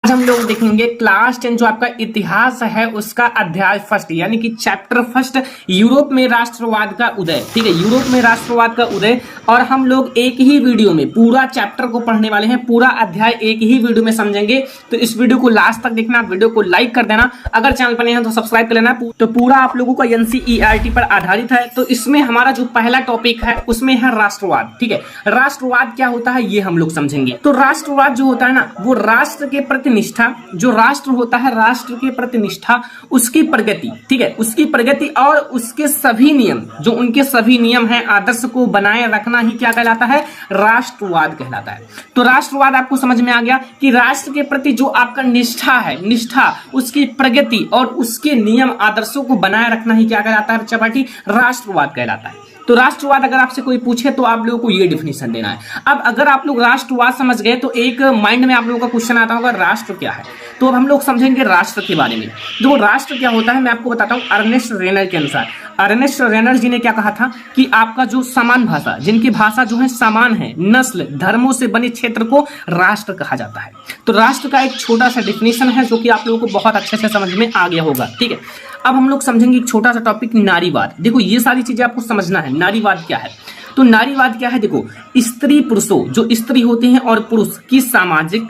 हम लोग देखेंगे क्लास 10 जो आपका इतिहास है उसका अध्याय फर्स्ट यानी कि चैप्टर फर्स्ट यूरोप में राष्ट्रवाद का उदय। ठीक है, यूरोप में राष्ट्रवाद का उदय। और हम लोग एक ही वीडियो में पूरा चैप्टर को पढ़ने वाले हैं, पूरा अध्याय एक ही वीडियो में समझेंगे। तो इस वीडियो को लास्ट तक देखना, वीडियो को लाइक कर देना, अगर चैनल पर नए हैं तो सब्सक्राइब कर लेना। तो पूरा आप लोगों का एनसीईआरटी पर आधारित है। तो इसमें हमारा जो पहला टॉपिक है उसमें है राष्ट्रवाद। ठीक है, राष्ट्रवाद क्या होता है ये हम लोग समझेंगे। तो राष्ट्रवाद जो होता है ना, वो राष्ट्र के प्रति निष्ठा, जो राष्ट्र होता है राष्ट्र के प्रति निष्ठा, उसकी प्रगति, ठीक है, उसकी प्रगति और उसके सभी नियम, जो उनके सभी नियम हैं, आदर्श को बनाए रखना ही क्या कहलाता है, राष्ट्रवाद कहलाता है। तो राष्ट्रवाद आपको समझ में आ गया कि राष्ट्र के प्रति जो आपका निष्ठा है, निष्ठा, उसकी प्रगति और उसके नियम आदर्शों को बनाए रखना ही क्या कहलाता है बच्चा पार्टी, राष्ट्रवाद कहलाता है। तो राष्ट्रवाद अगर आपसे कोई पूछे तो आप लोगों को ये डिफिनेशन देना है। अब अगर आप लोग राष्ट्रवाद समझ गए तो एक माइंड में आप लोगों का क्वेश्चन आता होगा राष्ट्र क्या है। तो अब हम लोग समझेंगे राष्ट्र के बारे में। जो राष्ट्र क्या होता है मैं आपको बताता हूँ अर्नेस्ट रेनर के अनुसार। अर्नेस्ट रेनर जी ने क्या कहा था कि आपका जो समान भाषा, जिनकी भाषा जो है समान है, नस्ल धर्मों से बने क्षेत्र को राष्ट्र कहा जाता है। तो राष्ट्र का एक छोटा सा डिफिनेशन है जो कि आप लोगों को बहुत अच्छे से समझ में आ गया होगा। ठीक है, अब हम लोग समझेंगे एक छोटा सा टॉपिक नारीवाद। देखो ये सारी चीजें आपको समझना है। नारीवाद क्या है? तो नारीवाद क्या है, देखो स्त्री पुरुषों, जो स्त्री होते हैं और पुरुष की सामाजिक,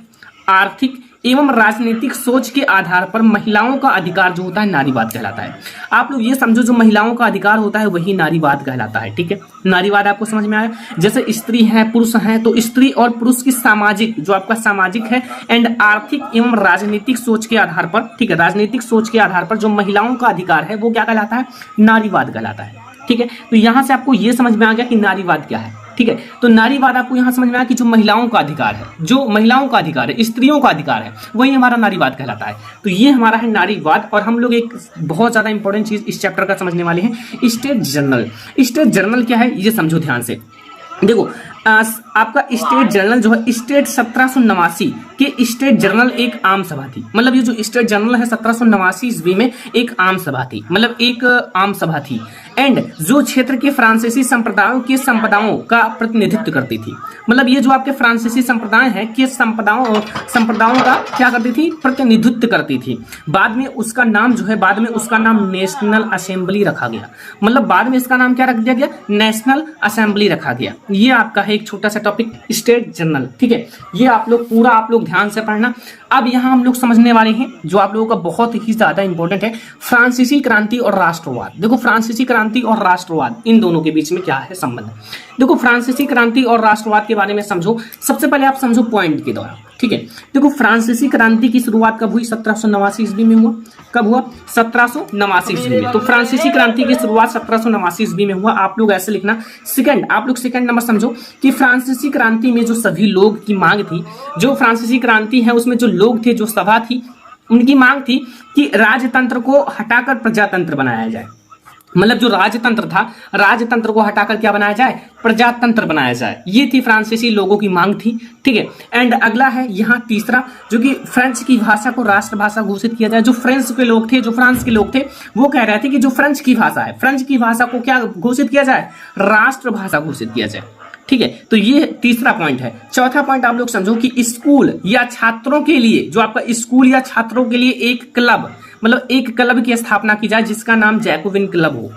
आर्थिक एवं राजनीतिक सोच के आधार पर महिलाओं का अधिकार जो होता है नारीवाद कहलाता है। आप लोग ये समझो जो महिलाओं का अधिकार होता है वही नारीवाद कहलाता है। ठीक है, नारीवाद आपको समझ में आया। जैसे स्त्री है, पुरुष है, तो स्त्री और पुरुष की सामाजिक, जो आपका सामाजिक है एंड आर्थिक एवं राजनीतिक सोच के आधार पर, ठीक है, राजनीतिक सोच के आधार पर जो महिलाओं का अधिकार है वो क्या कहलाता है, नारीवाद कहलाता है। ठीक है, तो यहां से आपको ये समझ में आ गया कि नारीवाद क्या है। ठीक है, तो नारीवाद आपको यहां समझ में आया कि जो महिलाओं का अधिकार है, जो महिलाओं का अधिकार है, स्त्रियों का अधिकार है, वही हमारा नारीवाद कहलाता है। तो ये हमारा है नारीवाद। और हम लोग एक बहुत ज्यादा इंपॉर्टेंट चीज इस चैप्टर का समझने वाले हैं, स्टेट जर्नल। स्टेट जर्नल क्या है ये समझो ध्यान से। देखो आपका स्टेट जर्नल जो है, स्टेट 1789 के स्टेट जर्नल एक आम सभा थी। मतलब ये जो स्टेट जर्नल है 1789 ईस्वी में एक आम सभा थी, मतलब एक आम सभा थी। एंड जो क्षेत्र के फ्रांसीसी संप्रदायों के संपदाओं का प्रतिनिधित्व करती थी। मतलब ये जो आपके फ्रांसीसी संप्रदाय है के संप्रदायों का क्या करती थी, प्रतिनिधित्व करती थी। बाद में उसका नाम जो है, बाद में उसका नाम नेशनल असेंबली रखा गया। मतलब बाद में इसका नाम क्या रख दिया गया, नेशनल असेंबली रखा गया। ये आपका है एक छोटा सा टॉपिक स्टेट जर्नल। ठीक है, ये आप लोग पूरा आप लोग ध्यान से पढ़ना। अब यहाँ हम लोग समझने वाले हैं जो आप लोगों का बहुत ही ज्यादा इंपॉर्टेंट है, फ्रांसीसी क्रांति और राष्ट्रवाद। देखो फ्रांसीसी क्रांति और राष्ट्रवाद, इन दोनों के बीच में क्या है संबंध। देखो फ्रांसीसी क्रांति और राष्ट्रवाद के बारे में समझो। सबसे पहले आप समझो पॉइंट के द्वारा। ठीक है, देखो फ्रांसीसी क्रांति की शुरुआत कब हुई, 1789 ईस्वी में हुआ। कब हुआ, 1789 ईस्वी में। तो फ्रांसीसी क्रांति की शुरुआत 1789 ईस्वी में हुआ। आप लोग ऐसे लिखना। सेकंड, आप लोग सेकंड नंबर समझो कि फ्रांसीसी क्रांति में जो सभी लोग की मांग थी, जो फ्रांसीसी क्रांति है उसमें जो लोग थे, जो सभा थी, उनकी मांग थी कि राजतंत्र को हटाकर प्रजातंत्र बनाया जाए। मतलब जो राजतंत्र था, राजतंत्र को हटाकर क्या बनाया जाए, प्रजातंत्र बनाया जाए। ये थी फ्रांसीसी लोगों की मांग थी। ठीक है, एंड अगला है यहाँ तीसरा, जो कि फ्रेंच की भाषा को राष्ट्रभाषा घोषित किया जाए। जो फ्रेंच के लोग थे, जो फ्रांस के लोग थे, वो कह रहे थे कि जो फ्रेंच की भाषा है, फ्रेंच की भाषा को क्या घोषित किया जाए, राष्ट्रभाषा घोषित किया जाए। ठीक है, तो ये तीसरा पॉइंट है। चौथा पॉइंट आप लोग समझो कि स्कूल या छात्रों के लिए, जो आपका स्कूल या छात्रों के लिए एक क्लब, मतलब एक क्लब की स्थापना की जाए जिसका नाम जैकोबिन क्लब हो।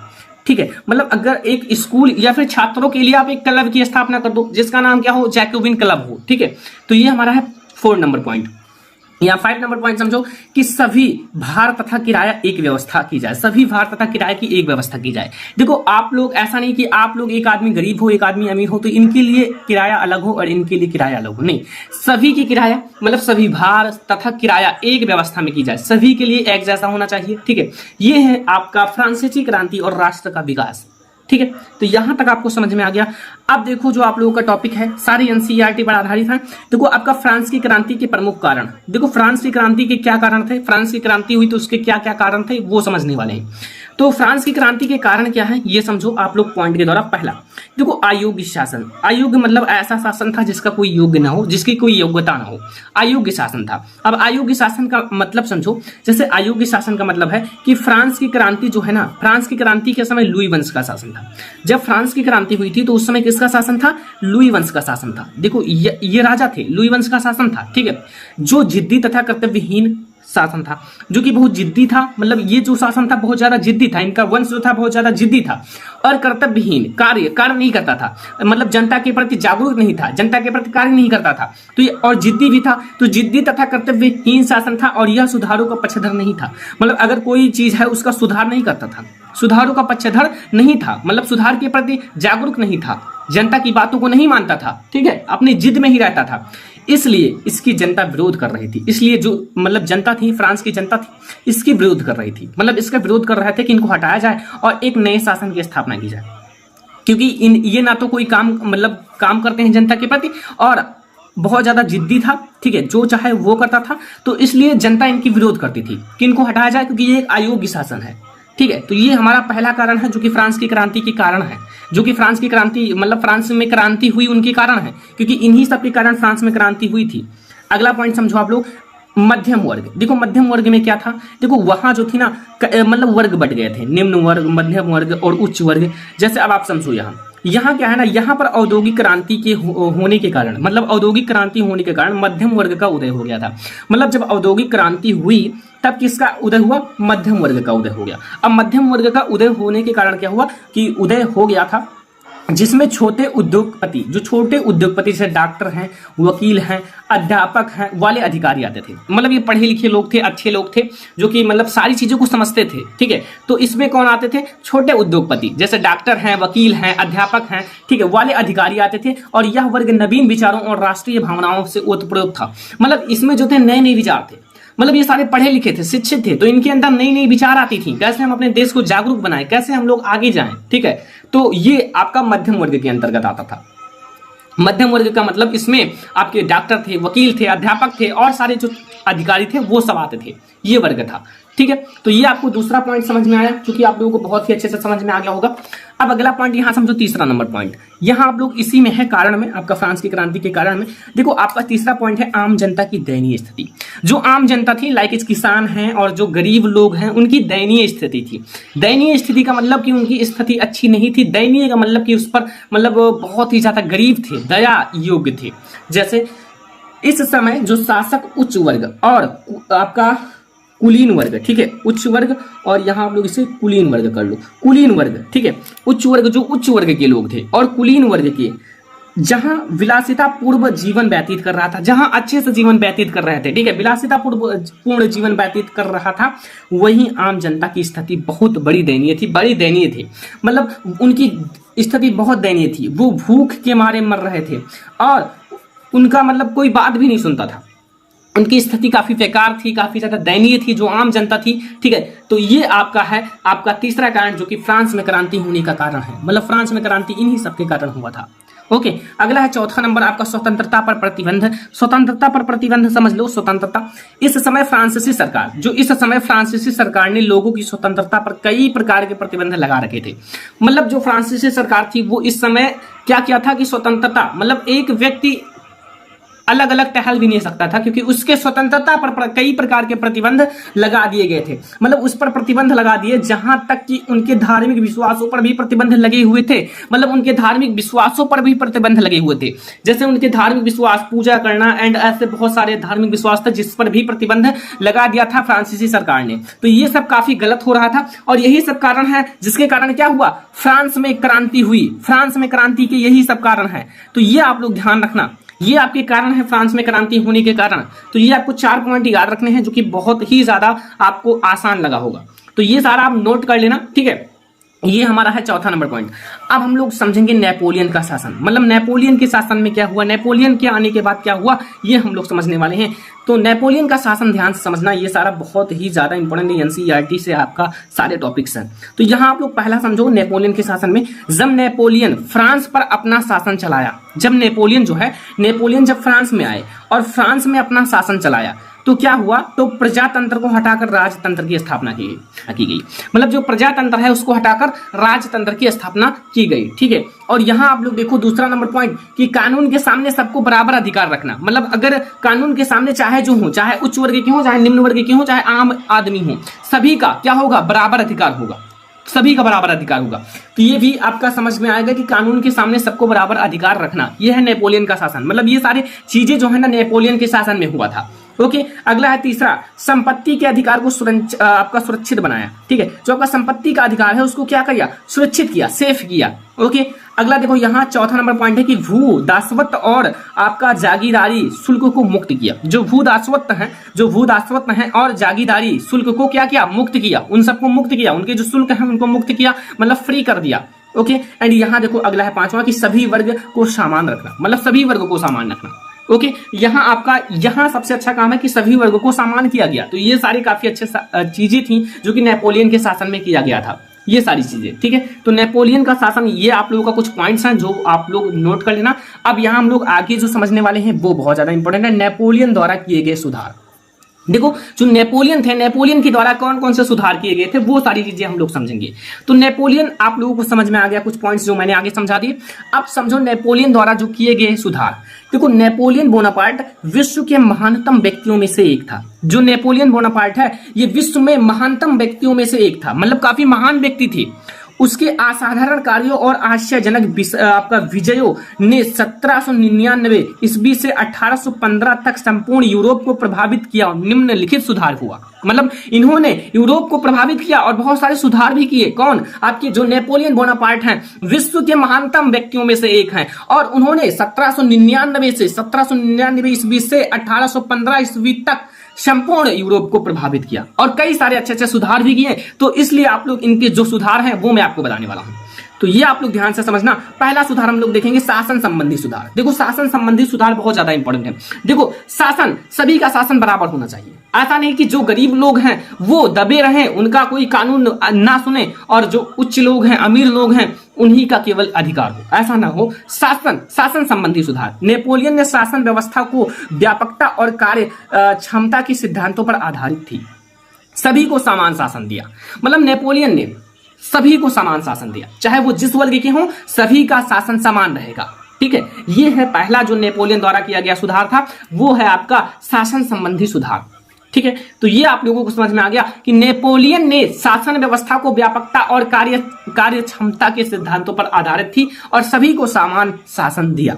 ठीक है, मतलब अगर एक स्कूल या फिर छात्रों के लिए आप एक क्लब की स्थापना कर दो जिसका नाम क्या हो, जैकोबिन क्लब हो। ठीक है, तो ये हमारा है 4 नंबर पॉइंट। या 5 नंबर पॉइंट समझो कि सभी भार तथा किराया एक व्यवस्था की जाए, सभी भार तथा किराए की एक व्यवस्था की जाए। देखो आप लोग ऐसा नहीं कि आप लोग एक आदमी गरीब हो एक आदमी अमीर हो तो इनके लिए किराया अलग हो और इनके लिए किराया अलग हो, नहीं, सभी की किराया, मतलब सभी भार तथा किराया एक व्यवस्था में की जाए, सभी के लिए एक जैसा होना चाहिए। ठीक है, ये है आपका फ्रांसीसी क्रांति और राष्ट्र का विकास। ठीक है, तो यहां तक आपको समझ में आ गया। अब देखो जो आप लोगों का टॉपिक है सारी एनसीईआरटी पर आधारित है। देखो आपका फ्रांस की क्रांति के प्रमुख कारण, देखो फ्रांस की क्रांति के क्या कारण थे, फ्रांस की क्रांति हुई तो उसके क्या क्या कारण थे वो समझने वाले हैं। तो फ्रांस की क्रांति के कारण क्या है ये समझो आप लोग पॉइंट के द्वारा। पहला देखो अयोग्य शासन। अयोग्य मतलब ऐसा शासन था जिसका कोई योग्य ना हो, जिसकी कोई योग्यता ना हो, अयोग्य शासन था। अब अयोग्य शासन का मतलब समझो, जैसे अयोग्य शासन का मतलब है कि फ्रांस की क्रांति जो है ना, फ्रांस की क्रांति के समय लुई वंश का शासन था। था। जब फ्रांस की क्रांति हुई थी तो उस समय किसका शासन था? लुई वंश का शासन था। देखो ये राजा थे, लुई वंश का शासन था, ठीक है, जो जिद्दी तथा कर्तव्यहीन शासन था, जो कि बहुत जिद्दी था। मतलब ये जो शासन था बहुत ज्यादा जिद्दी था, इनका वंश जो था बहुत ज्यादा जिद्दी था और कर्तव्यहीन, कार्य नहीं करता था, मतलब जनता के प्रति जागरूक नहीं था, जनता के प्रति कार्य नहीं करता था। तो ये और जिद्दी भी था, तो जिद्दी तथा कर्तव्यहीन शासन था और यह सुधारों का पक्षधर नहीं था। मतलब अगर कोई चीज है उसका सुधार नहीं करता था, सुधारों का पक्षधर नहीं था, मतलब सुधार के प्रति जागरूक नहीं था, जनता की बातों को नहीं मानता था, ठीक है, अपनी जिद में ही रहता था। इसलिए इसकी जनता विरोध कर रही थी। इसलिए जो मतलब जनता थी, फ्रांस की जनता थी, इसकी विरोध कर रही थी, मतलब इसका विरोध कर रहे थे कि इनको हटाया जाए और एक नए शासन की स्थापना की जाए, क्योंकि ये ना तो कोई काम करते हैं जनता के प्रति और बहुत ज्यादा जिद्दी था, ठीक है, जो चाहे वो करता था। तो इसलिए जनता इनकी विरोध करती थी कि इनको हटाया जाए, क्योंकि ये एक अयोग्य शासन है, ठीक है। तो ये हमारा पहला कारण है जो कि फ्रांस की क्रांति के कारण है, जो कि फ्रांस की क्रांति मतलब फ्रांस में क्रांति हुई उनके कारण है, क्योंकि इन्हीं सब के कारण फ्रांस में क्रांति हुई थी। अगला पॉइंट समझो आप लोग, मध्यम वर्ग। देखो मध्यम वर्ग में क्या था, देखो वहां जो थी ना मतलब वर्ग बट गए थे, निम्न वर्ग, मध्यम वर्ग और उच्च वर्ग। जैसे अब आप समझो यहाँ क्या है ना, यहाँ पर औद्योगिक क्रांति के होने के कारण, मतलब औद्योगिक क्रांति होने के कारण मध्यम वर्ग का उदय हो गया था। मतलब जब औद्योगिक क्रांति हुई तब किसका उदय हुआ? मध्यम वर्ग का उदय हो गया। अब मध्यम वर्ग का उदय होने के कारण क्या हुआ कि उदय हो गया था जिसमें छोटे उद्योगपति, जो छोटे उद्योगपति जैसे डॉक्टर हैं, वकील हैं, अध्यापक हैं वाले अधिकारी आते थे। मतलब ये पढ़े लिखे लोग थे, अच्छे लोग थे, जो कि मतलब सारी चीजों को समझते थे, ठीक है। तो इसमें कौन आते थे? छोटे उद्योगपति, जैसे डॉक्टर हैं, वकील हैं, अध्यापक हैं, ठीक है, वाले अधिकारी आते थे। और यह वर्ग नवीन विचारों और राष्ट्रीय भावनाओं से ओतप्रोत था। मतलब इसमें जो थे नए नए विचार थे, मतलब ये सारे पढ़े लिखे थे, शिक्षित थे, तो इनके अंदर नई नई विचार आती थी, कैसे हम अपने देश को जागरूक बनाएं, कैसे हम लोग आगे जाएं, ठीक है। तो ये आपका मध्यम वर्ग के अंतर्गत आता था। मध्यम वर्ग का मतलब इसमें आपके डॉक्टर थे, वकील थे, अध्यापक थे और सारे जो अधिकारी थे वो सब आते थे, ये वर्ग था, ठीक है। तो ये आपको दूसरा पॉइंट समझ में आया, क्योंकि आप लोगों को बहुत ही अच्छे से समझ में आ गया होगा। अब अगला पॉइंट यहाँ समझो, तीसरा नंबर पॉइंट यहाँ आप लोग इसी में है, कारण में, आपका फ्रांस की क्रांति के कारण में। देखो आपका तीसरा पॉइंट है आम जनता की दयनीय स्थिति। जो आम जनता थी, लाइक किसान हैं और जो गरीब लोग हैं, उनकी दयनीय स्थिति थी। दयनीय स्थिति का मतलब कि उनकी स्थिति अच्छी नहीं थी। दयनीय का मतलब कि उस पर मतलब बहुत ही ज्यादा गरीब थे, दया योग्य थे। जैसे इस समय जो शासक उच्च वर्ग और आपका कुलीन वर्ग, ठीक है, उच्च वर्ग और यहाँ आप लोग इसे कुलीन वर्ग कर लो, कुलीन वर्ग, ठीक है। उच्च वर्ग जो उच्च वर्ग के लोग थे और कुलीन वर्ग के, जहां विलासिता पूर्व जीवन व्यतीत कर रहा था, जहां अच्छे से जीवन व्यतीत कर रहे थे, ठीक है, विलासिता पूर्ण जीवन व्यतीत कर रहा था, वहीं आम जनता की स्थिति बहुत बड़ी दयनीय थी, बड़ी दयनीय थी। मतलब उनकी स्थिति बहुत दयनीय थी, वो भूख के मारे मर रहे थे और उनका मतलब कोई बात भी नहीं सुनता था। उनकी स्थिति काफी बेकार थी, काफी ज्यादा दयनीय थी, जो आम जनता थी, ठीक है। तो ये आपका है आपका तीसरा कारण, जो कि फ्रांस में क्रांति होने का कारण है। मतलब फ्रांस में क्रांति इन्हीं सबके कारण हुआ था। ओके, अगला है चौथा नंबर आपका स्वतंत्रता पर प्रतिबंध। स्वतंत्रता पर प्रतिबंध समझ लो, स्वतंत्रता। इस समय फ्रांसीसी सरकार, जो इस समय फ्रांसीसी सरकार ने लोगों की स्वतंत्रता पर कई प्रकार के प्रतिबंध लगा रखे थे। मतलब जो फ्रांसीसी सरकार थी वो इस समय क्या किया था कि स्वतंत्रता, मतलब एक व्यक्ति अलग अलग टहल भी नहीं सकता था, क्योंकि उसके स्वतंत्रता पर कई प्रकार के प्रतिबंध लगा दिए गए थे। मतलब उस पर प्रतिबंध लगा दिए, जहां तक कि उनके धार्मिक विश्वासों पर भी प्रतिबंध लगे हुए थे। मतलब उनके धार्मिक विश्वासों पर भी प्रतिबंध लगे हुए थे, जैसे उनके धार्मिक विश्वास, पूजा करना एंड ऐसे बहुत सारे धार्मिक विश्वास थे जिस पर भी प्रतिबंध लगा दिया था फ्रांसीसी सरकार ने। तो ये सब काफी गलत हो रहा था और यही सब कारण है जिसके कारण क्या हुआ, फ्रांस में क्रांति हुई। फ्रांस में क्रांति के यही सब कारण है। तो ये आप लोग ध्यान रखना, ये आपके कारण है फ्रांस में क्रांति होने के कारण। तो ये आपको 4 पॉइंट याद रखने हैं, जो कि बहुत ही ज्यादा आपको आसान लगा होगा। तो ये सारा आप नोट कर लेना, ठीक है। ये हमारा है चौथा नंबर पॉइंट। अब हम लोग समझेंगे नेपोलियन का शासन। मतलब नेपोलियन के शासन में क्या हुआ, नेपोलियन के आने के बाद क्या हुआ, ये हम लोग समझने वाले हैं। तो नेपोलियन का शासन ध्यान से समझना, ये सारा बहुत ही ज्यादा इंपॉर्टेंट है, एनसीईआरटी से आपका सारे टॉपिक्स हैं। तो यहाँ आप लोग पहला समझो नेपोलियन के शासन में, जब नेपोलियन फ्रांस पर अपना शासन चलाया, जब नेपोलियन जो है, नेपोलियन जब फ्रांस में आए और फ्रांस में अपना शासन चलाया, तो क्या हुआ, तो प्रजातंत्र को हटाकर राजतंत्र की स्थापना की गई। मतलब जो प्रजातंत्र है उसको हटाकर राजतंत्र की स्थापना की गई, ठीक है। और यहाँ आप लोग देखो दूसरा नंबर पॉइंट कि कानून के सामने सबको बराबर अधिकार रखना। मतलब अगर कानून के सामने चाहे जो हो, चाहे उच्च वर्ग के हो, चाहे निम्न वर्ग के हो, चाहे आम आदमी हो, सभी का क्या होगा, बराबर अधिकार होगा। सभी का बराबर अधिकार होगा। तो ये भी आपका समझ में आएगा कि कानून के सामने सबको बराबर अधिकार रखना, ये है नेपोलियन का शासन। मतलब ये सारी चीजें जो है ना नेपोलियन के शासन में हुआ था। ओके, अगला है तीसरा, संपत्ति के अधिकार को आपका सुरक्षित बनाया। ठीक है, जो आपका संपत्ति का अधिकार है उसको क्या किया, सुरक्षित किया, सेफ किया। ओके, अगला देखो यहाँ चौथा नंबर पॉइंट है कि भू दासवत्व और आपका जागीरदारी शुल्क को मुक्त किया। जो भू दासवत्व है और जागीरदारी शुल्क को क्या किया, मुक्त किया, उन सबको मुक्त किया, उनके जो शुल्क है उनको मुक्त किया, मतलब फ्री कर दिया। ओके, एंड यहाँ देखो अगला है पांचवा कि सभी वर्ग को समान रखना, मतलब सभी वर्ग को समान रखना। ओके, यहाँ आपका यहाँ सबसे अच्छा काम है कि सभी वर्गों को समान किया गया। तो ये सारी काफी अच्छे चीजें थी जो कि नेपोलियन के शासन में किया गया था, ये सारी चीजें। ठीक है, तो नेपोलियन का शासन, ये आप लोगों का कुछ पॉइंट्स हैं जो आप लोग नोट कर लेना। अब यहाँ हम लोग आगे जो समझने वाले हैं वो बहुत ज्यादा इंपॉर्टेंट है, नेपोलियन द्वारा किए गए सुधार। देखो जो नेपोलियन थे, नेपोलियन के द्वारा कौन कौन से सुधार किए गए थे वो सारी चीजें हम लोग समझेंगे। तो नेपोलियन आप लोगों को समझ में आ गया, कुछ पॉइंट्स जो मैंने आगे समझा दिए। अब समझो नेपोलियन द्वारा जो किए गए सुधार। देखो नेपोलियन बोनापार्ट विश्व के महानतम व्यक्तियों में से एक था। जो नेपोलियन बोनापार्ट है ये विश्व में महानतम व्यक्तियों में से एक था, मतलब काफी महान व्यक्ति थे। उसके असाधारण कार्यों और आश्चर्यजनक आपका विजयों ने 1799 ईस्वी से 1815 तक संपूर्ण यूरोप को प्रभावित किया। निम्नलिखित सुधार हुआ, मतलब इन्होंने यूरोप को प्रभावित किया और बहुत सारे सुधार भी किए। कौन, आपके जो नेपोलियन बोनापार्ट हैं, विश्व के महानतम व्यक्तियों में से एक हैं, और उन्होंने 1799 ईस्वी से 1815 ईस्वी तक संपूर्ण यूरोप को प्रभावित किया और कई सारे अच्छे अच्छे सुधार भी किए। तो इसलिए आप लोग इनके जो सुधार हैं वो मैं आपको बताने वाला हूं। तो ये आप लोग ध्यान से समझना। पहला सुधार हम लोग देखेंगे शासन संबंधी सुधार। देखो शासन संबंधी सुधार बहुत ज्यादा इंपॉर्टेंट है। देखो शासन, सभी का शासन बराबर होना चाहिए। ऐसा नहीं कि जो गरीब लोग हैं वो दबे रहें, उनका कोई कानून ना सुने, और जो उच्च लोग हैं, अमीर लोग हैं, उन्हीं का केवल अधिकार हो, ऐसा ना हो। शासन संबंधी सुधार। नेपोलियन ने शासन व्यवस्था को व्यापकता और कार्य क्षमता के सिद्धांतों पर आधारित थी। सभी को समान शासन दिया, मतलब नेपोलियन ने सभी को समान शासन दिया, चाहे वो जिस वर्ग के हों, सभी का शासन समान रहेगा। ठीक है, ये है पहला जो नेपोलियन द्वारा किया गया सुधार था, वो है आपका शासन संबंधी सुधार। ठीक है, तो ये आप लोगों को समझ में आ गया कि नेपोलियन ने शासन व्यवस्था को व्यापकता और कार्य क्षमता के सिद्धांतों पर आधारित थी और सभी को समान शासन दिया।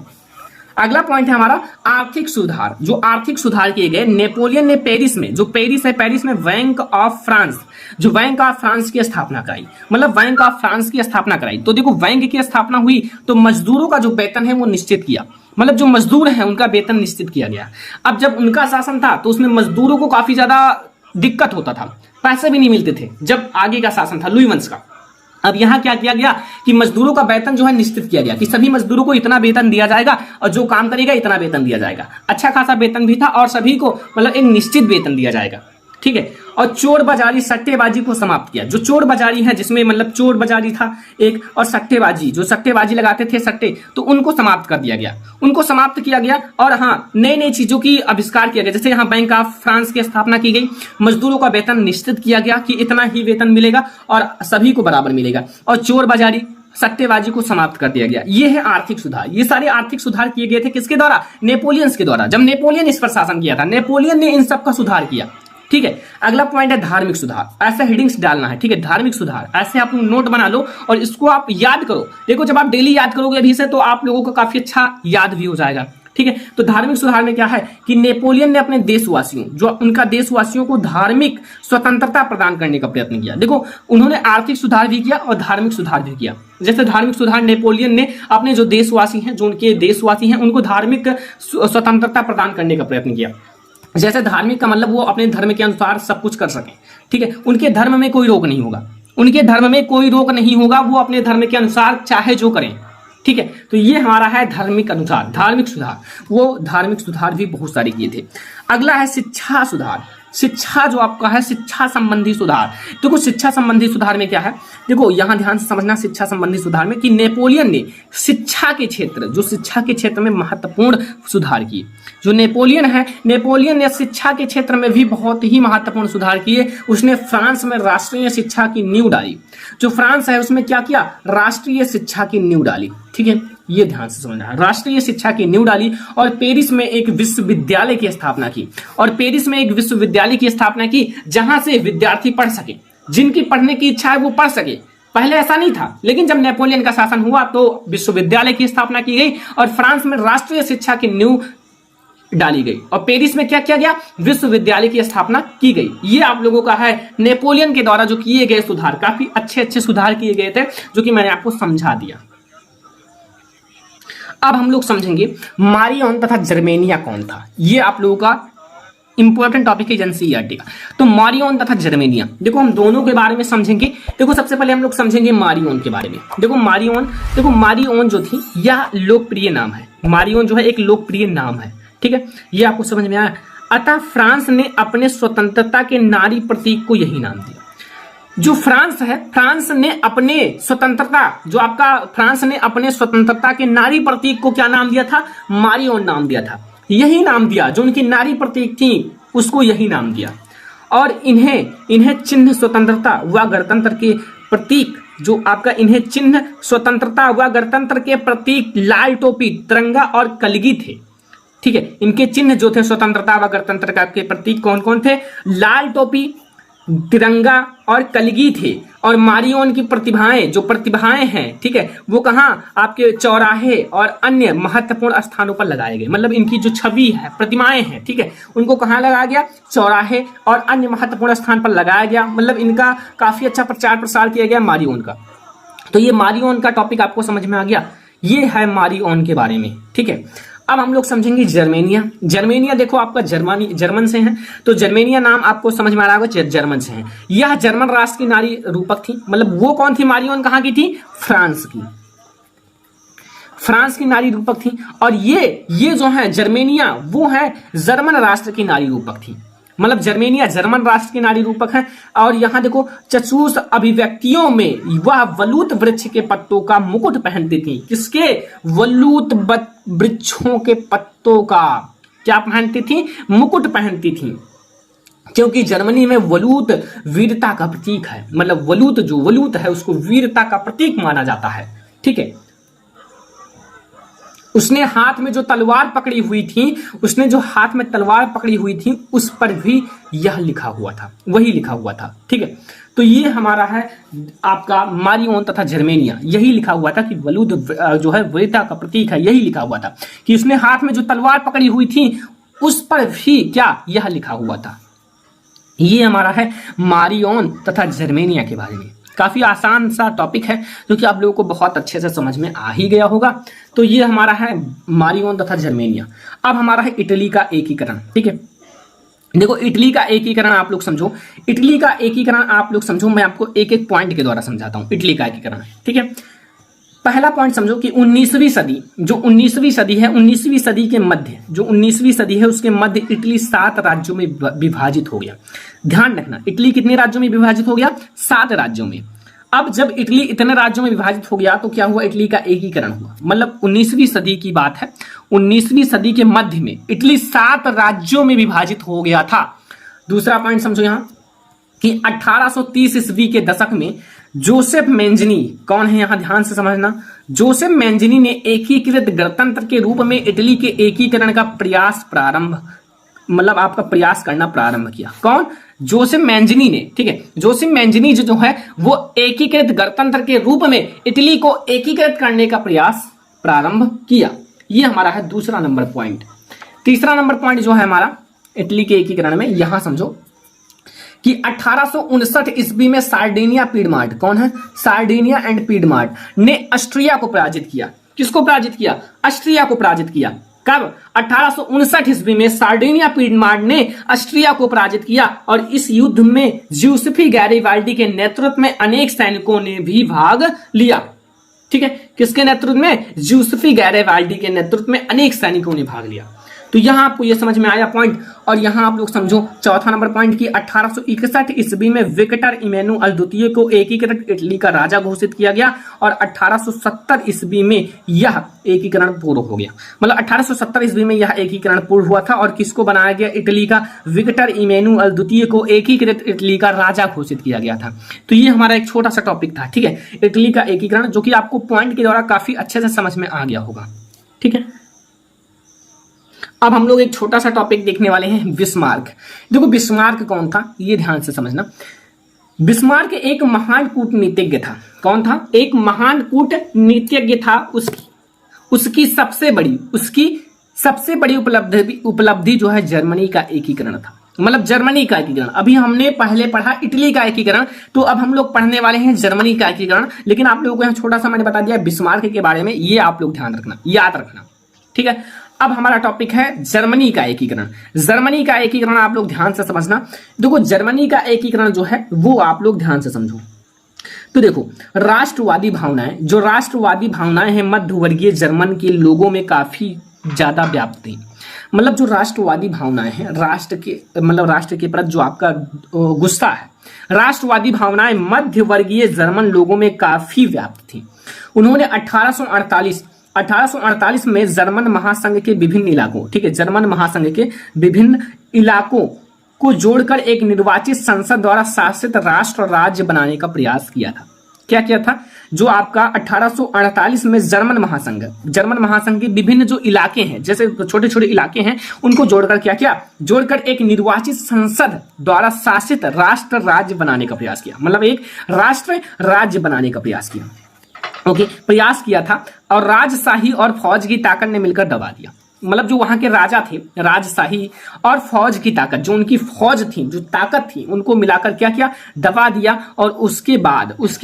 अगला पॉइंट है हमारा आर्थिक सुधार। जो आर्थिक सुधार किए गए, नेपोलियन ने पेरिस में, जो पेरिस है, पेरिस में बैंक ऑफ फ्रांस, जो बैंक ऑफ फ्रांस की स्थापना कराई, मतलब बैंक ऑफ फ्रांस की स्थापना कराई। तो देखो बैंक की स्थापना हुई तो मजदूरों का जो वेतन है वो निश्चित किया, मतलब जो मजदूर हैं उनका वेतन निश्चित किया गया। अब जब उनका शासन था तो उसमें मजदूरों को काफी ज्यादा दिक्कत होता था, पैसे भी नहीं मिलते थे जब आगे का शासन था लुई वंश का। अब यहाँ क्या किया गया कि मजदूरों का वेतन जो है निश्चित किया गया कि सभी मजदूरों को इतना वेतन दिया जाएगा और जो काम करेगा इतना वेतन दिया जाएगा। अच्छा खासा वेतन भी था और सभी को मतलब एक निश्चित वेतन दिया जाएगा। ठीक है, और चोर बाजारी सट्टेबाजी को समाप्त किया। जो चोर बाजारी है, जिसमें मतलब चोर बाजारी था एक, और सट्टेबाजी, जो सट्टेबाजी लगाते थे सट्टे, तो उनको समाप्त कर दिया गया, उनको समाप्त किया गया। और हाँ, नई नई चीजों की आविष्कार किया गया, जैसे यहाँ बैंक ऑफ फ्रांस की स्थापना की गई, मजदूरों का वेतन निश्चित किया गया कि इतना ही वेतन मिलेगा और सभी को बराबर मिलेगा, और चोर बाजारी सट्टेबाजी को समाप्त कर दिया गया। ये है आर्थिक सुधार। ये सारे आर्थिक सुधार किए गए थे किसके द्वारा, नेपोलियंस के द्वारा। जब नेपोलियन इस पर शासन किया था, नेपोलियन ने इन सब का सुधार किया। ठीक है, अगला पॉइंट है धार्मिक सुधार। ऐसे हेडिंग्स डालना है। ठीक है, धार्मिक सुधार, ऐसे आप नोट बना लो और इसको आप याद करो। देखो जब आप डेली याद करोगे अभी से तो आप लोगों को काफी अच्छा याद भी हो जाएगा। ठीक है, तो धार्मिक सुधार में क्या है कि नेपोलियन ने अपने देशवासियों, जो उनका देशवासियों को धार्मिक स्वतंत्रता प्रदान करने का प्रयत्न किया। देखो उन्होंने आर्थिक सुधार भी किया और धार्मिक सुधार भी किया। जैसे धार्मिक सुधार, नेपोलियन ने अपने जो देशवासी हैं, जो उनके देशवासी हैं, उनको धार्मिक स्वतंत्रता प्रदान करने का प्रयत्न किया। जैसे धार्मिक का मतलब वो अपने धर्म के अनुसार सब कुछ कर सकें। ठीक है, उनके धर्म में कोई रोक नहीं होगा, उनके धर्म में कोई रोक नहीं होगा, वो अपने धर्म के अनुसार चाहे जो करें। ठीक है, तो ये हमारा है धार्मिक अनुसार, धार्मिक सुधार। वो धार्मिक सुधार भी बहुत सारे किए थे। अगला है शिक्षा सुधार। शिक्षा जो आपका है, शिक्षा संबंधी सुधार। देखो शिक्षा संबंधी सुधार में क्या है, देखो यहां ध्यान से समझना शिक्षा संबंधी सुधार में कि नेपोलियन ने शिक्षा के क्षेत्र, जो शिक्षा के क्षेत्र में महत्वपूर्ण सुधार किए। जो नेपोलियन है, नेपोलियन ने शिक्षा के क्षेत्र में भी बहुत ही महत्वपूर्ण सुधार किए। उसने फ्रांस में राष्ट्रीय शिक्षा की नींव डाली। जो फ्रांस है उसमें क्या किया, राष्ट्रीय शिक्षा की नींव डाली। ठीक है, ये ध्यान से समझना है, राष्ट्रीय शिक्षा की नींव डाली और पेरिस में एक विश्वविद्यालय की स्थापना की। और पेरिस में एक विश्वविद्यालय की स्थापना की जहां से विद्यार्थी पढ़ सके, जिनकी पढ़ने की इच्छा है वो पढ़ सके। पहले ऐसा नहीं था, लेकिन जब नेपोलियन का शासन हुआ तो विश्वविद्यालय की स्थापना की गई और फ्रांस में राष्ट्रीय शिक्षा की नींव डाली गई और पेरिस में क्या किया गया, विश्वविद्यालय की स्थापना की गई। ये आप लोगों का है नेपोलियन के द्वारा जो किए गए सुधार, काफी अच्छे अच्छे सुधार किए गए थे जो कि मैंने आपको समझा दिया। अब हम लोग समझेंगे मारियन तथा जर्मेनिया कौन था। ये आप लोगों का इंपॉर्टेंट टॉपिक है एनसीईआरटी का। तो मारियन तथा जर्मेनिया, देखो हम दोनों के बारे में समझेंगे। देखो सबसे पहले हम लोग समझेंगे मारियन के बारे में। देखो मारियन जो थी यह लोकप्रिय नाम है। मारियन जो है एक लोकप्रिय नाम है, ठीक है, ये आपको समझ में आया। अतः फ्रांस ने अपने स्वतंत्रता के नारी प्रतीक को यही नाम दिया। जो फ्रांस है, फ्रांस ने अपने स्वतंत्रता के नारी प्रतीक को क्या नाम दिया था, मारियन नाम दिया था। यही नाम दिया, जो उनकी नारी प्रतीक थी उसको यही नाम दिया। और इन्हें चिन्ह स्वतंत्रता व गणतंत्र के प्रतीक, जो आपका इन्हें चिन्ह स्वतंत्रता व गणतंत्र के प्रतीक लाल टोपी, तिरंगा और कलगी थे, ठीक है। इनके चिन्ह जो थे स्वतंत्रता व गणतंत्र के प्रतीक कौन कौन थे, लाल टोपी, तिरंगा और कलगी थे। और मारियन की प्रतिभाएं हैं, ठीक है, वो कहाँ, आपके चौराहे और अन्य महत्वपूर्ण स्थानों पर लगाए गए। मतलब इनकी जो छवि है, प्रतिमाएं हैं, ठीक है, उनको कहाँ लगाया गया, चौराहे और अन्य महत्वपूर्ण स्थान पर लगाया गया। मतलब इनका काफी अच्छा प्रचार प्रसार किया गया मारियन का। तो ये मारियन का टॉपिक आपको समझ में आ गया। ये है मारियन के बारे में, ठीक है। अब हम लोग समझेंगे जर्मेनिया देखो आपका जर्मन से है, तो जर्मेनिया नाम आपको समझ में आ रहा होगा, जर्मन से है। यह जर्मन राष्ट्र की नारी रूपक थी। मतलब वो कौन थी, मारियन कहाँ की थी, फ्रांस की नारी रूपक थी। और ये जो है जर्मेनिया, वो है जर्मन राष्ट्र की नारी रूपक थी। मतलब जर्मेनिया जर्मन राष्ट्र की नारी रूपक है। और यहाँ देखो चचूस अभिव्यक्तियों में वह वलूत वृक्ष के पत्तों का मुकुट पहनती थी। किसके, वलूत वृक्षों के पत्तों का क्या पहनती थी, मुकुट पहनती थी। क्योंकि जर्मनी में वलूत वीरता का प्रतीक है। मतलब वलूत है उसको वीरता का प्रतीक माना जाता है, ठीक है। उसने हाथ में जो तलवार पकड़ी हुई थी, उस पर भी यह लिखा हुआ था, वही लिखा हुआ था, ठीक है। तो ये हमारा है आपका मारियन तथा जर्मेनिया, यही लिखा हुआ था कि वलूद जो है वीरता का प्रतीक है, यही लिखा हुआ था कि उसने हाथ में जो तलवार पकड़ी हुई थी उस पर भी क्या, यह लिखा हुआ था। ये हमारा है मारियन तथा जर्मेनिया के बारे में। काफी आसान सा टॉपिक है जो कि आप लोगों को बहुत अच्छे से समझ में आ ही गया होगा। तो ये हमारा है मारियन तथा जर्मेनिया। अब हमारा है इटली का एकीकरण, ठीक है। देखो इटली का एकीकरण आप लोग समझो, मैं आपको एक एक पॉइंट के द्वारा समझाता हूं इटली का एकीकरण, ठीक है। पहला पॉइंट समझो कि 19वीं सदी के मध्य, जो 19वीं सदी है उसके मध्य इटली 7 राज्यों में विभाजित हो गया। ध्यान रखना, इटली कितने राज्यों में विभाजित हो गया, 7 राज्यों में। अब जब इटली इतने राज्यों में विभाजित हो गया तो क्या हुआ, इटली का एकीकरण हुआ। मतलब 19वीं सदी की बात है, 19वीं सदी के मध्य में इटली 7 राज्यों में विभाजित हो गया था। दूसरा पॉइंट समझो यहां कि 1830 ईस्वी के दशक में जोसेफ मेंजनी, कौन है यहां ध्यान से समझना, जोसेफ मेंजनी ने एकीकृत गणतंत्र के रूप में इटली के एकीकरण का प्रयास करना प्रारंभ किया। कौन, जोसेफ मेंजनी ने, ठीक है। जोसेफ मेंजनी जो है वो एकीकृत गणतंत्र के रूप में इटली को एकीकृत करने का प्रयास प्रारंभ किया। ये हमारा है दूसरा नंबर पॉइंट। तीसरा नंबर पॉइंट जो है हमारा इटली के एकीकरण में, यहां समझो कि 1859 ईस्वी में सार्डिनिया पीडमार्ट, कौन है, सार्डिनिया एंड पीडमार्ट ने ऑस्ट्रिया को पराजित किया। किसको पराजित किया, ऑस्ट्रिया को पराजित किया। कब, 1859 ईस्वी में सार्डिनिया पीडमार्ट ने ऑस्ट्रिया को पराजित किया। और इस युद्ध में जूसेफी गैरिबाल्डी के नेतृत्व में अनेक सैनिकों ने भी भाग लिया, ठीक है। किसके नेतृत्व में, जूसेफी गैरिबाल्डी के नेतृत्व में अनेक सैनिकों ने भाग लिया। तो यहां आपको यह समझ में आया पॉइंट। और यहां आप लोग समझो चौथा नंबर पॉइंट की 1861 ईस्वी में विक्टर इमैनुअल द्वितीय को एकीकृत इटली का राजा घोषित किया गया और 1870 ईस्वी में यह एकीकरण पूर्ण हो गया। मतलब 1870 ईस्वी में यह एकीकरण पूर्ण हुआ था और किसको बनाया गया, इटली का विक्टर इमैनुअल द्वितीय को एकीकृत इटली का राजा घोषित किया गया था। तो ये हमारा एक छोटा सा टॉपिक था, ठीक है, इटली का एकीकरण, जो कि आपको पॉइंट के द्वारा काफी अच्छे से समझ में आ गया होगा, ठीक है। अब हम लोग एक छोटा सा टॉपिक देखने वाले हैं, बिस्मार्क। देखो बिस्मार्क कौन था, ये ध्यान से समझना। बिस्मार्क एक महान कूटनीतिज्ञ था। कौन था? एक महान कूटनीतिज्ञ था। उसकी सबसे बड़ी उपलब्धि जो है जर्मनी का एकीकरण था। मतलब जर्मनी का एकीकरण। अभी हमने पहले पढ़ा इटली का एकीकरण, तो अब हम लोग पढ़ने वाले हैं जर्मनी का एकीकरण। लेकिन आप लोगों को यहाँ छोटा सा मैंने बता दिया बिस्मार्क के बारे में, ये आप लोग ध्यान रखना, याद रखना, ठीक है। अब हमारा टॉपिक है जर्मनी का एकीकरण। जर्मनी का एकीकरण आप लोग ध्यान से समझना। देखो जर्मनी का एकीकरण जो है वो आप लोग ध्यान से समझो। तो देखो राष्ट्रवादी भावनाएं हैं मध्यवर्गीय जर्मन के लोगों में काफी ज्यादा व्याप्त थी। मतलब जो राष्ट्रवादी भावनाएं हैं, राष्ट्र के प्रति जो आपका गुस्सा है, राष्ट्रवादी भावनाएं मध्यवर्गीय जर्मन लोगों में काफी व्याप्त थी। उन्होंने 1848 में जर्मन महासंघ के विभिन्न इलाकों, ठीक है, जर्मन महासंघ के विभिन्न इलाकों को जोड़कर एक निर्वाचित संसद द्वारा शासित राष्ट्र राज्य बनाने का प्रयास किया था। क्या किया था? जो आपका 1848 में जर्मन महासंघ के विभिन्न जो इलाके हैं, जैसे छोटे छोटे इलाके हैं, उनको जोड़कर क्या किया? जोड़कर एक निर्वाचित संसद द्वारा शासित राष्ट्र राज्य बनाने का प्रयास किया। मतलब एक राष्ट्र राज्य बनाने का प्रयास किया। ओके, प्रयास किया था और राजशाही और फौज की ताकत ने मिलकर दबा दिया। मतलब जो वहां के राजा थे, राजशाही और फौज की ताकत, जो उनकी फौज थी, जो ताकत थी, उनको मिलाकर क्या किया? दबा दिया। और उसके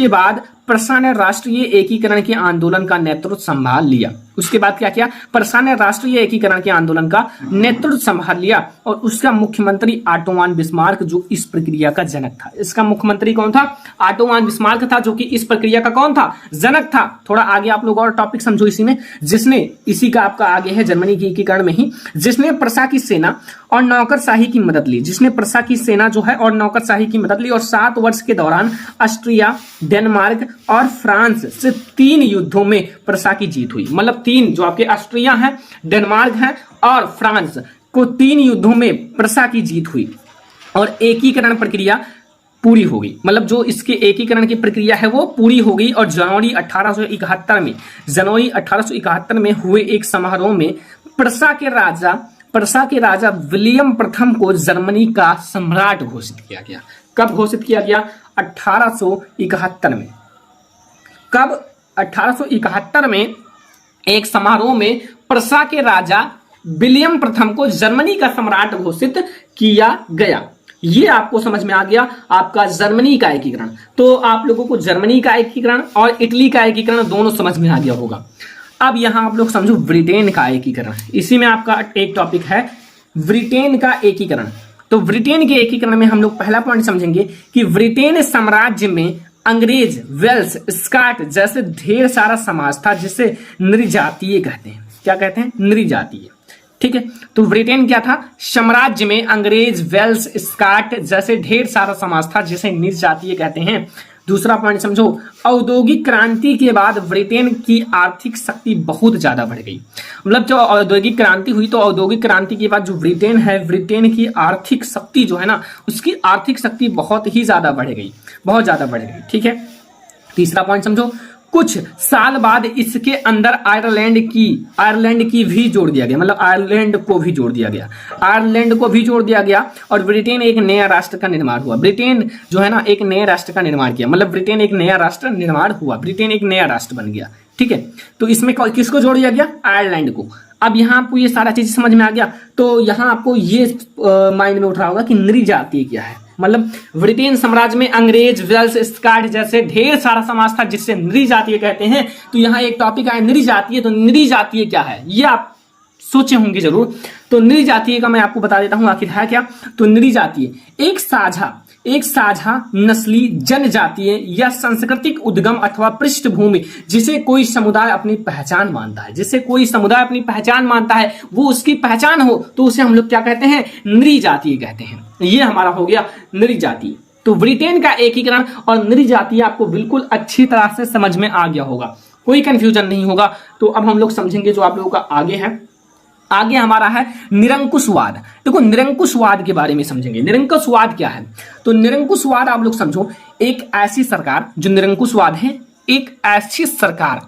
बाद प्रसा ने राष्ट्रीय एकीकरण के आंदोलन का नेतृत्व संभाल लिया। उसके बाद क्या किया? प्रसा ने राष्ट्रीय एकीकरण के आंदोलन का नेतृत्व संभाल लिया और उसका मुख्यमंत्री ऑटो वन बिस्मार्क जो इस प्रक्रिया का जनक था। इसका मुख्यमंत्री कौन था? ऑटो वन बिस्मार्क था, जो कि इस प्रक्रिया का कौन था? जनक था। थोड़ा आगे आप लोग और टॉपिक समझो इसी में, जिसने इसी का आपका आगे है जर्मनी के एकीकरण में ही, जिसने प्रसा की सेना और नौकरशाही की मदद ली। जिसने प्रसा की सेना जो है और नौकरशाही की मदद ली और 7 वर्ष के दौरान ऑस्ट्रिया, डेनमार्क और फ्रांस से 3 युद्धों में प्रसा की जीत हुई। मतलब 3 जो आपके ऑस्ट्रिया है, डेनमार्क है और फ्रांस को 3 युद्धों में प्रसा की जीत हुई और एकीकरण प्रक्रिया पूरी हो गई। मतलब जो इसके एकीकरण की प्रक्रिया है वो पूरी हो गई। और जनवरी 1871 में हुए एक समारोह में प्रसा के राजा विलियम प्रथम को जर्मनी का सम्राट घोषित किया गया। कब घोषित किया गया? 1871 में। कब? 1871 में एक समारोह में प्रसा के राजा विलियम प्रथम को जर्मनी का सम्राट घोषित किया गया। ये आपको समझ में आ गया आपका जर्मनी का एकीकरण। तो आप लोगों को जर्मनी का एकीकरण और इटली का एकीकरण दोनों समझ में आ गया होगा। अब यहां आप लोग समझो ब्रिटेन का एकीकरण। इसी में आपका एक टॉपिक है ब्रिटेन का एकीकरण। तो ब्रिटेन के एकीकरण में हम लोग पहला पॉइंट समझेंगे कि ब्रिटेन साम्राज्य में अंग्रेज, वेल्स, स्कॉट जैसे ढेर सारा समाज था जिसे नृजातीय कहते हैं। क्या कहते हैं? नृजातीय। ठीक है, तो ब्रिटेन क्या था? साम्राज्य में अंग्रेज, वेल्स, स्कॉट जैसे ढेर सारा समाज था जिसे नृजातीय कहते हैं। दूसरा पॉइंट समझो, औद्योगिक क्रांति के बाद ब्रिटेन की आर्थिक शक्ति बहुत ज्यादा बढ़ गई। मतलब जो औद्योगिक क्रांति हुई, तो औद्योगिक क्रांति के बाद जो ब्रिटेन है, ब्रिटेन की आर्थिक शक्ति जो है ना, उसकी आर्थिक शक्ति बहुत ही ज्यादा बढ़ गई, बहुत ज्यादा बढ़ गई। ठीक है, तीसरा पॉइंट समझो, कुछ साल बाद इसके अंदर आयरलैंड की भी जोड़ दिया गया। मतलब आयरलैंड को भी जोड़ दिया गया और ब्रिटेन एक नया राष्ट्र का निर्माण हुआ। ब्रिटेन जो है ना एक नए राष्ट्र का निर्माण किया। मतलब ब्रिटेन एक नया राष्ट्र निर्माण हुआ, ब्रिटेन एक नया राष्ट्र बन गया। ठीक है, तो इसमें किसको जोड़ दिया गया? आयरलैंड को। अब यहाँ आपको ये सारा चीज समझ में आ गया। तो यहाँ आपको ये माइंड में उठ रहा होगा कि नृजातीय क्या है। मतलब ब्रिटेन साम्राज्य में अंग्रेज, वेल्स, स्कॉट जैसे ढेर सारा समाज था जिससे नृजातीय कहते हैं। तो यहाँ एक टॉपिक आया नृजातीय। तो नृजातीय क्या है ये आप सोचे होंगे जरूर। तो नृजातीय का मैं आपको बता देता हूं आखिर है क्या। तो नृजातीय एक साझा नस्ली, जनजातीय या सांस्कृतिक उद्गम अथवा पृष्ठभूमि जिसे कोई समुदाय अपनी पहचान मानता है, वो उसकी पहचान हो तो उसे हम लोग क्या कहते हैं? नृजातीय कहते हैं। ये हमारा हो गया नृजातीय। तो ब्रिटेन का एकीकरण और नृजातीय आपको बिल्कुल अच्छी तरह से समझ में आ गया होगा, कोई कंफ्यूजन नहीं होगा। तो अब हम लोग समझेंगे जो आप लोगों का आगे है। आगे हमारा है निरंकुशवाद। देखो निरंकुशवाद के बारे में समझेंगे। निरंकुशवाद क्या है? तो निरंकुशवाद आप लोग समझो, एक ऐसी सरकार जो निरंकुशवाद है, एक ऐसी सरकार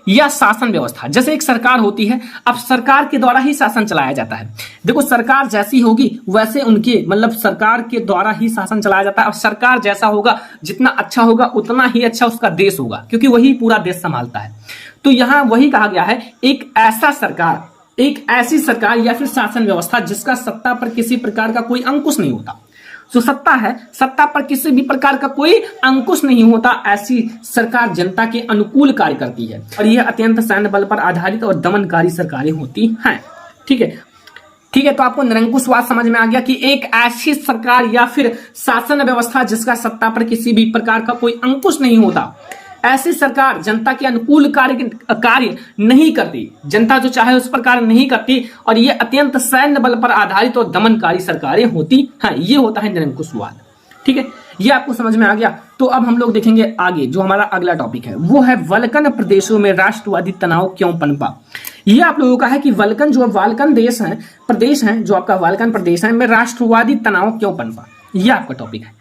या शासन व्यवस्था। जैसे एक सरकार होती है, अब सरकार के द्वारा ही शासन चलाया जाता है। देखो सरकार जैसी होगी वैसे उनके मतलब सरकार के द्वारा ही शासन चलाया जाता है। अब सरकार जैसा होगा, जितना अच्छा होगा उतना ही अच्छा उसका देश होगा, क्योंकि वही पूरा देश संभालता है। तो यहां वही कहा गया है, एक ऐसी सरकार या फिर शासन व्यवस्था जिसका सत्ता पर किसी प्रकार का कोई अंकुश नहीं होता। जो सत्ता है, सत्ता पर किसी भी प्रकार का कोई अंकुश नहीं होता, ऐसी सरकार जनता के अनुकूल कार्य करती है और यह अत्यंत सैन्य बल पर आधारित और दमनकारी सरकारें होती हैं। ठीक है, तो आपको निरंकुशवाद समझ में आ गया कि एक ऐसी सरकार या फिर शासन व्यवस्था जिसका सत्ता पर किसी भी प्रकार का कोई अंकुश नहीं होता, ऐसी सरकार जनता के अनुकूल कार्य नहीं करती, जनता जो चाहे उस पर कार्य नहीं करती और ये अत्यंत सैन्य बल पर आधारित और दमनकारी सरकारें होती हैं। ये होता है निरंकुशवाद। ठीक है, ये आपको समझ में आ गया। तो अब हम लोग देखेंगे आगे, जो हमारा अगला टॉपिक है वो है वल्कन प्रदेशों में राष्ट्रवादी तनाव क्यों पनपा। ये आप लोगों का है कि वल्कन जो वाल्कन प्रदेश है, जो आपका वाल्कन प्रदेश है में राष्ट्रवादी तनाव क्यों पनपा, ये आपका टॉपिक है।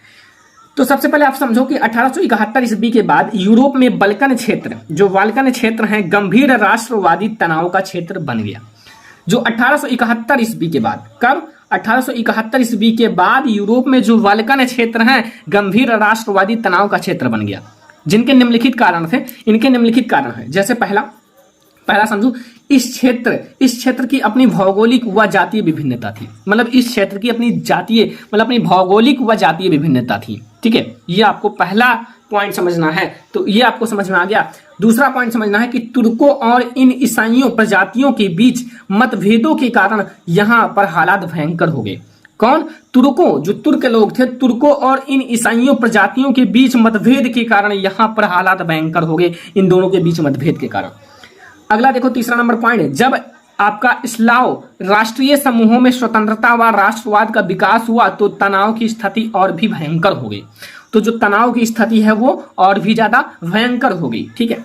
तो सबसे पहले आप समझो कि 1871 ईस्वी के बाद यूरोप में बल्कन क्षेत्र, जो वाल्कन क्षेत्र है, गंभीर राष्ट्रवादी तनाव का क्षेत्र बन गया। जो 1871 ईस्वी के बाद, कब 1871 ईस्वी के बाद यूरोप में जो वाल्कन क्षेत्र है गंभीर राष्ट्रवादी तनाव का क्षेत्र बन गया। जिनके निम्नलिखित कारण थे, इनके निम्नलिखित कारण है। जैसे पहला समझो, इस क्षेत्र की अपनी भौगोलिक व जातीय विभिन्नता थी। मतलब इस क्षेत्र की अपनी भौगोलिक व जातीय विभिन्नता थी। ठीक है, ये आपको पहला पॉइंट समझना है, तो ये आपको समझ में आ गया। दूसरा पॉइंट समझना है कि तुर्कों और इन ईसाइयों प्रजातियों के बीच मतभेदों के कारण यहां पर हालात भयंकर हो गए। कौन? तुर्कों, जो तुर्क लोग थे, तुर्कों और इन ईसाइयों प्रजातियों के बीच मतभेद के कारण यहां पर हालात भयंकर हो गए, इन दोनों के बीच मतभेद के कारण। अगला देखो, तीसरा नंबर पॉइंट है, जब आपका स्लाव राष्ट्रीय समूहों में स्वतंत्रता व राष्ट्रवाद का विकास हुआ तो तनाव की स्थिति और भी भयंकर हो गई। तो जो तनाव की स्थिति है वो और भी ज्यादा भयंकर हो गई। ठीक है,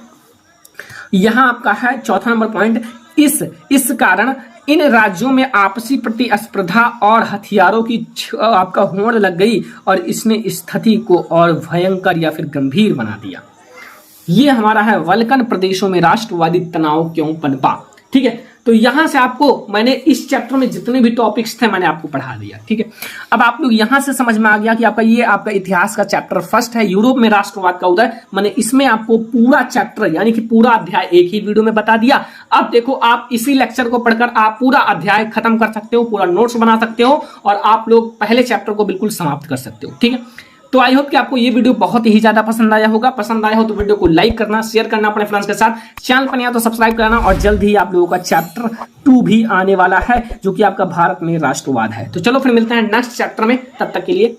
यहां आपका है चौथा नंबर पॉइंट, इस कारण इन राज्यों में आपसी प्रतिस्पर्धा और हथियारों की आपका होड़ लग गई और इसने स्थिति को और भयंकर या फिर गंभीर बना दिया। ये हमारा है वल्कन प्रदेशों में राष्ट्रवादी तनाव क्यों पनपा। ठीक है, तो यहां से आपको मैंने इस चैप्टर में जितने भी टॉपिक्स थे मैंने आपको पढ़ा दिया। ठीक है, अब आप लोग यहां से समझ में आ गया कि आपका इतिहास का चैप्टर फर्स्ट है, यूरोप में राष्ट्रवाद का उदय। मैंने इसमें आपको पूरा चैप्टर यानी कि पूरा अध्याय एक ही वीडियो में बता दिया। अब देखो, आप इसी लेक्चर को पढ़कर आप पूरा अध्याय खत्म कर सकते हो, पूरा नोट्स बना सकते हो और आप लोग पहले चैप्टर को बिल्कुल समाप्त कर सकते हो। ठीक है, तो आई होप कि आपको ये वीडियो बहुत ही ज्यादा पसंद आया होगा। पसंद आया हो तो वीडियो को लाइक करना, शेयर करना अपने फ्रेंड्स के साथ, चैनल पर नया तो सब्सक्राइब करना और जल्द ही आप लोगों का चैप्टर 2 भी आने वाला है, जो कि आपका भारत में राष्ट्रवाद है। तो चलो फिर मिलते हैं नेक्स्ट चैप्टर में, तब तक के लिए